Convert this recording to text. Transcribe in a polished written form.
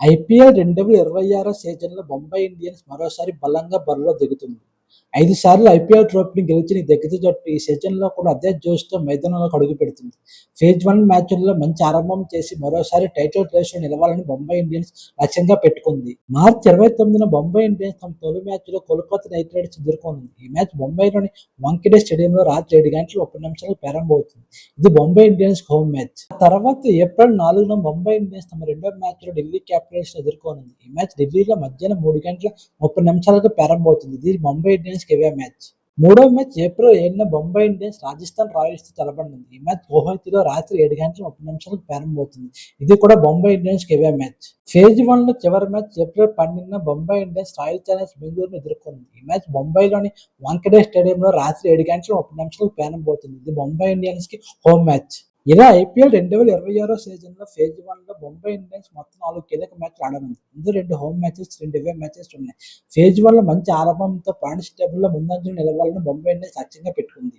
IPL 2026 సీజన్‌లో Mumbai Indians మరోసారి బలంగా బరిలో దిగుతుంది. 5 సార్లు ఐపీఎల్ ట్రోఫీని గెలిచిన ఈ దిగ్గజ జట్టు ఈ సీజన్‌లో కూడా అదే జోష్‌తో మైదానంలోకి అడుగుపెడుతుంది. ఫేజ్ 1 మ్యాచ్‌ల్లో మంచి ఆరంభం చేసి మరోసారి టైటిల్ రేస్‌లో నిలవాలని ముంబై ఇండియన్స్ లక్ష్యంగా పెట్టుకుంది. మార్చి 29న ముంబై ఇండియన్స్ తమ తొలి మ్యాచ్‌లో కోల్కతా నైట్ రైడర్స్ ఎదుర్కొనుంది. ఈ మ్యాచ్ ముంబైలోని వాంఖేడే స్టేడియంలో రాత్రి 7:30 ప్రారంభమవుతుంది. ఇది ముంబై ఇండియన్స్‌కి హోమ్ మ్యాచ్. ఆ తర్వాత ఏప్రిల్ 4న ముంబై ఇండియన్స్ తమ రెండో మ్యాచ్‌లో ఢిల్లీ క్యాపిటల్స్‌ని ఎదుర్కొనుంది. ఈ మ్యాచ్ ఢిల్లీలో మధ్యాహ్నం 3:30 ప్రారంభమవుతుంది. ఇది ముంబై ఇండియన్స్‌కి అవే మ్యాచ్. మూడో మ్యాచ్ ఏప్రిల్ 7న ముంబై ఇండియన్స్ రాజస్థాన్ రాయల్స్‌తో తలపడనుంది. ఈ మ్యాచ్ గౌహతిలో రాత్రి 7:30 ప్రారంభమవుతుంది. ఇది కూడా ముంబై ఇండియన్స్‌కి అవే మ్యాచ్. ఫేజ్ 1లో చివరి మ్యాచ్ ఏప్రిల్ 12న ముంబై ఇండియన్స్ రాయల్ ఛాలెంజర్స్ బెంగళూరును ఎదుర్కొంది. ఈ మ్యాచ్ ముంబైలోని వాంఖేడే స్టేడియంలో రాత్రి 7:30 ప్రారంభమవుతుంది. ఇది ముంబై ఇండియన్స్‌కి హోమ్ మ్యాచ్. ఇలా ఐపీఎల్ 2026 సీజన్‌లో ఫేజ్ 1లో ముంబై ఇండియన్స్ మొత్తం 4 కీలక మ్యాచ్‌లు ఆడనుంది. ఇందులో 2 హోమ్ మ్యాచెస్, 2 అవే మ్యాచెస్ ఉన్నాయి. ఫేజ్ 1లో మంచి ఆరంభంతో పాయింట్స్ టేబుల్‌లో ముందంజలో నిలవాలని ముంబై ఇండియన్స్ లక్ష్యంగా పెట్టుకుంది.